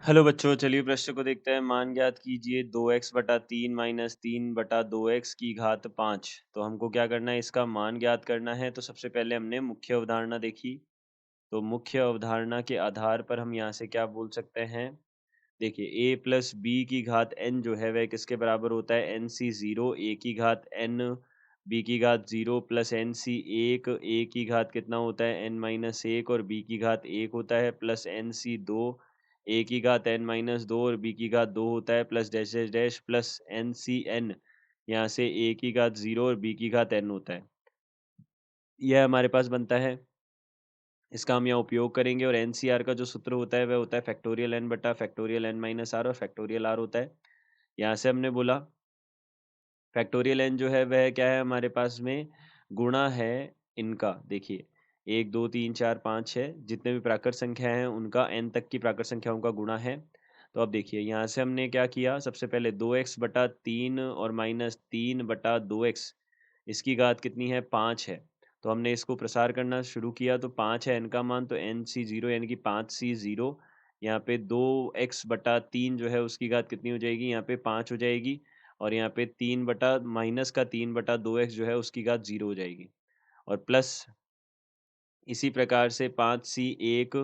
Hello बच्चों, चलिए प्रश्न को देखते हैं। मान ज्ञात कीजिए 2x बटा 3 माइनस 3 बटा 2x की घात 5। तो हमको क्या करना है, इसका मान ज्ञात करना है। तो सबसे पहले हमने मुख्य अवधारणा देखी। तो मुख्य अवधारणा के आधार पर हम यहाँ से क्या बोल सकते हैं। देखिए a प्लस बी की घात n जो है वह किसके बराबर होता है, एन सी ज़ीरो। ए की घात n, बी की घात ज़ीरो प्लस एन सी एक। ए की घात कितना होता है, n माइनस एक, और बी की घात एक होता है, प्लस एन सी दो। ए की घात n माइनस दो और बी की घात दो होता है, plus dash dash dash plus N C N. यहाँ से ए की घात ज़ीरो और बी की घात n होता है। यह हमारे पास बनता है। इसका हम यहाँ उपयोग करेंगे, और एनसीआर का जो सूत्र होता है वह होता है फैक्टोरियल एन बटा फैक्टोरियल एन माइनस आर, और फैक्टोरियल आर होता है। यहाँ से हमने बोला फैक्टोरियल एन जो है वह क्या है हमारे पास में, गुणा है इनका। देखिए एक दो तीन चार पाँच छः जितने भी प्राकृत संख्या हैं उनका एन तक की प्राकृत संख्याओं का गुणा है। तो अब देखिए यहाँ से हमने क्या किया, सबसे पहले 2x/3 और माइनस 3/2x, इसकी घात कितनी है, 5 है। तो हमने इसको प्रसार करना शुरू किया, तो 5 है एन का मान, तो एन सी ज़ीरो यानी कि 5c0। यहाँ पे 2x/3 जो है उसकी घात कितनी हो जाएगी, यहाँ पे 5 हो जाएगी। और यहाँ पे 3 बटा माइनस का 3/2x जो है उसकी घात 0 हो जाएगी। और प्लस इसी प्रकार से 5c1,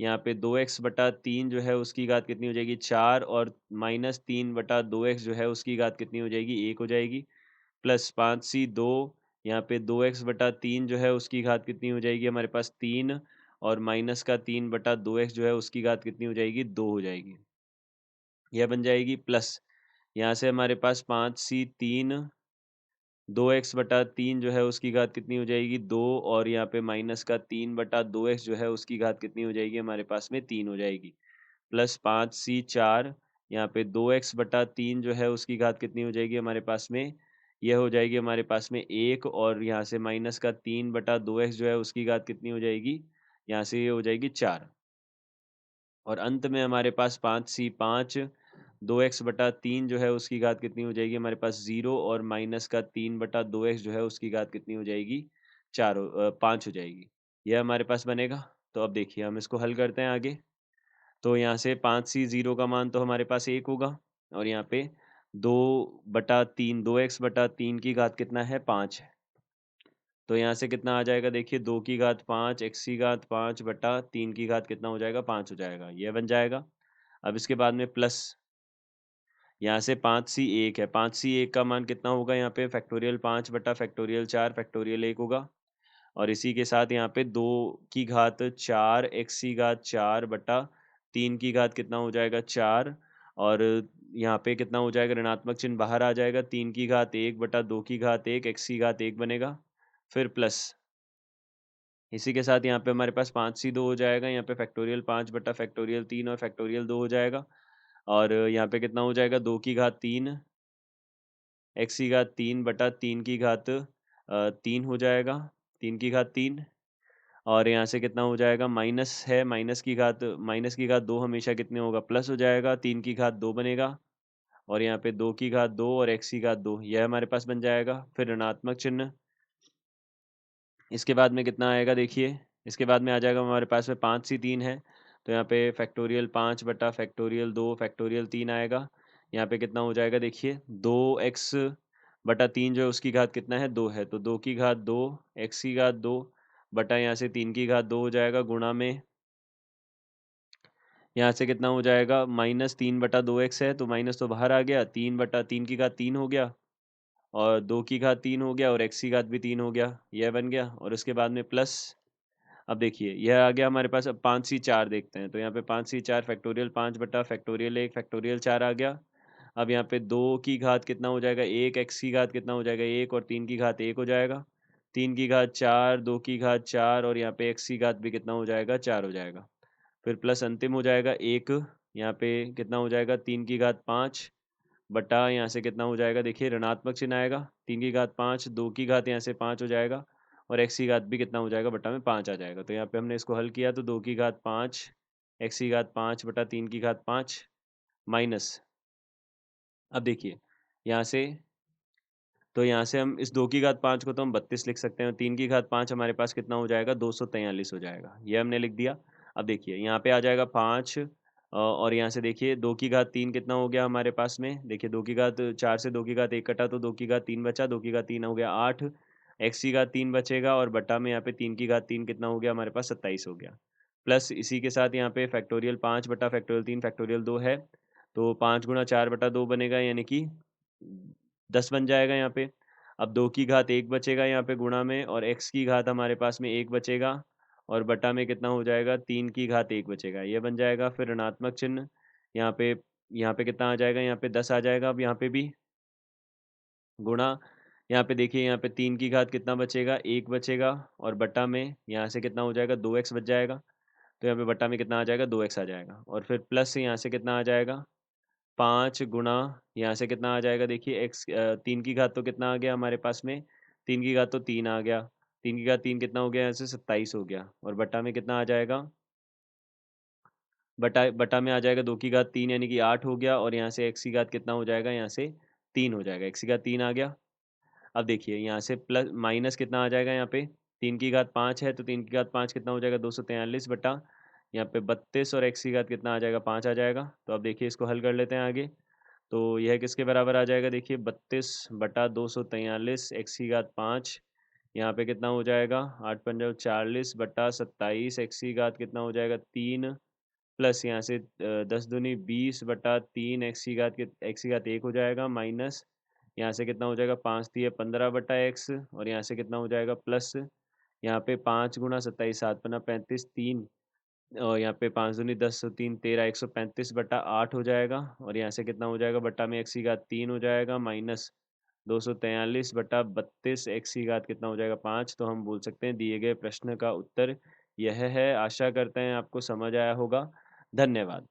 यहाँ पे 2x/3 जो है उसकी घात कितनी हो जाएगी, 4, और माइनस 3/2x जो है उसकी घात कितनी हो जाएगी, 1 हो जाएगी। प्लस 5c2, यहाँ पे 2x/3 जो है उसकी घात कितनी हो जाएगी हमारे पास, 3, और माइनस का 3/2x जो है उसकी घात कितनी हो जाएगी, 2 हो जाएगी। यह बन जाएगी। प्लस यहाँ से हमारे पास 5c3, 2x/3 जो है उसकी घात कितनी हो जाएगी, 2, और यहाँ पे माइनस का 3/2x जो है उसकी घात कितनी हो जाएगी हमारे पास में, 3 हो जाएगी। प्लस 5c4, यहाँ पे 2x/3 जो है उसकी घात कितनी हो जाएगी हमारे पास में, यह हो जाएगी हमारे पास में 1, और यहाँ से माइनस का 3/2x जो है उसकी घात कितनी हो जाएगी, यहाँ से ये हो जाएगी 4। और अंत में हमारे पास 5c5, 2x/3 जो है उसकी घात कितनी हो जाएगी हमारे पास, 0, और माइनस का 3/2x जो है उसकी घात कितनी हो जाएगी, 5 हो जाएगी। यह हमारे पास बनेगा। तो अब देखिए हम इसको हल करते हैं आगे। तो यहाँ से 5c0 का मान तो हमारे पास 1 होगा, और यहाँ पे 2/3, 2x/3 की घात कितना है, 5 है। तो यहाँ से कितना आ जाएगा, देखिए 2 की घात 5, x की घात 5/3 की घात कितना हो जाएगा, 5 हो जाएगा। यह बन जाएगा। अब इसके बाद में प्लस यहाँ से 5c1 है, 5c1 का मान कितना होगा, यहाँ पे फैक्टोरियल 5/4 फैक्टोरियल 1 होगा। और इसी के साथ यहाँ पे 2 की घात 4, x की घात 4/3 की घात कितना हो जाएगा, 4। और यहाँ पे कितना हो जाएगा, ऋणात्मक चिन्ह बाहर आ जाएगा, 3 की घात 1/2 की घात 1, x की घात 1 बनेगा। फिर प्लस इसी के साथ यहाँ पे हमारे पास 5c2 हो जाएगा, यहाँ पे फैक्टोरियल 5/3 और फैक्टोरियल 2 हो जाएगा। और यहाँ पे कितना हो जाएगा, 2 की घात 3, x की घात 3/3 की घात 3 हो जाएगा, 3 की घात 3। और यहाँ से कितना हो जाएगा, माइनस है, माइनस की घात 2 हमेशा कितने होगा, प्लस हो जाएगा, 3 की घात 2 बनेगा। और यहाँ पे 2 की घात 2 और x की घात 2, यह हमारे पास बन जाएगा। फिर ऋणात्मक चिन्ह, इसके बाद में कितना आएगा, देखिए इसके बाद में आ जाएगा हमारे पास में 5c3 है। तो यहाँ पे फैक्टोरियल 5/फैक्टोरियल 2 फैक्टोरियल 3 आएगा। यहाँ पे कितना हो जाएगा, देखिए 2x/3 जो है उसकी घात कितना है, 2 है। तो 2 की घात 2, x की घात 2 बटा यहाँ से 3 की घात 2 हो जाएगा, गुणा में यहाँ से कितना हो जाएगा, -3/2x है, तो माइनस तो बाहर आ गया, 3/3 की घात 3 हो गया, और 2 की घात 3 हो गया, और x की घात भी 3 हो गया, यह बन गया। और उसके बाद में प्लस, अब देखिए यह आ गया हमारे पास। अब 5c4 देखते हैं। तो यहाँ पे 5c4 फैक्टोरियल 5/फैक्टोरियल 1 फैक्टोरियल 4 आ गया। अब यहाँ पे 2 की घात कितना हो जाएगा, 1, x की घात कितना हो जाएगा, 1, और 3 की घात 1 हो जाएगा, 3 की घात 4, 2 की घात 4, और यहाँ पे x की घात भी कितना हो जाएगा, 4 हो जाएगा। फिर प्लस अंतिम हो जाएगा 1, यहाँ पे कितना हो जाएगा, 3 की घात 5 बटा यहाँ से कितना हो जाएगा, देखिए ऋणात्मक चिन्ह आएगा, 3 की घात 5, 2 की घात यहाँ से 5 हो जाएगा, और x की घात भी कितना हो जाएगा, बटा में 5 आ जाएगा। तो यहाँ पे हमने इसको हल किया, तो 2 की घात 5, x की घात 5 बटा 3 की घात 5 माइनस, अब देखिए यहाँ से, तो यहाँ से हम इस 2 की घात 5 को तो हम 32 लिख सकते हैं, 3 की घात 5 हमारे पास कितना हो जाएगा, 243 हो जाएगा। ये हमने लिख दिया। अब देखिए यहाँ पे आ जाएगा 5 और यहाँ से देखिए 2 की घात 3 कितना हो गया हमारे पास में? देखिए 2 की घात 4 से 2 की घात 1 कटा तो 2 की घात 3 बचा, 2 की घात 3 हो गया 8, x की घात 3 बचेगा और बटा में यहाँ पे 3 की घात 3 कितना हो गया हमारे पास 27 हो गया। प्लस इसी के साथ यहाँ पे फैक्टोरियल 5 बटा फैक्टोरियल 3 फैक्टोरियल 2 है, तो 5 गुणा 4 बटा 2 बनेगा यानी कि 10 बन जाएगा यहाँ पे। अब 2 की घात 1 बचेगा यहाँ पे गुणा में और x की घात हमारे पास में 1 बचेगा और बटा में कितना हो जाएगा 3 की घात 1 बचेगा, ये बन जाएगा। फिर ऋणात्मक चिन्ह यहाँ पे यहाँ पे कितना आ जाएगा, यहाँ पे 10 आ जाएगा। अब यहाँ पे भी गुणा, यहाँ पे देखिए यहाँ पे 3 की घात कितना बचेगा 1 बचेगा और बटा में यहाँ से कितना हो जाएगा 2x बच जाएगा। तो यहाँ पे बटा में कितना आ जाएगा 2x आ जाएगा और फिर प्लस यहाँ से कितना आ जाएगा 5 गुणा यहाँ से कितना आ जाएगा देखिए 3 की घात तो कितना आ गया हमारे पास में 3 की घात तो 3 आ गया, 3 की घात 3 कितना हो गया यहाँ से 27 हो गया और बटा में कितना आ जाएगा बटा बटा में आ जाएगा 2 की घात 3 यानी कि 8 हो गया और यहाँ से x की घात कितना हो जाएगा यहाँ से 3 हो जाएगा, x की घात 3 आ गया। अब देखिए यहाँ से प्लस माइनस कितना आ जाएगा यहाँ पे 3 की घात 5 है तो 3 की घात 5 कितना हो जाएगा 243 बटा यहाँ पे 32 और x की घात कितना आ जाएगा 5 आ जाएगा। तो अब देखिए इसको हल कर लेते हैं आगे। तो यह किसके बराबर आ जाएगा देखिए 32 बटा 243 x की घात 5 यहाँ पे कितना हो जाएगा 8 पंजा 40 बटा 27 x की घात कितना हो जाएगा 3 प्लस यहाँ से 10 दूनी 20 बटा 3 x की घात 1 हो जाएगा माइनस यहाँ से कितना हो जाएगा 5 तिया 15 बटा x और यहाँ से कितना हो जाएगा प्लस यहाँ पे 5 गुणा 27 7 पन्ना 35 3 और यहाँ पे 5 दूनी 10 3 13 135 बटा 8 हो जाएगा और यहाँ से कितना हो जाएगा बटा में x की घात 3 हो जाएगा माइनस 243 बटा 32 x की घात कितना हो जाएगा 5। तो हम बोल सकते हैं दिए गए प्रश्न का उत्तर यह है। आशा करते हैं आपको समझ आया होगा। धन्यवाद।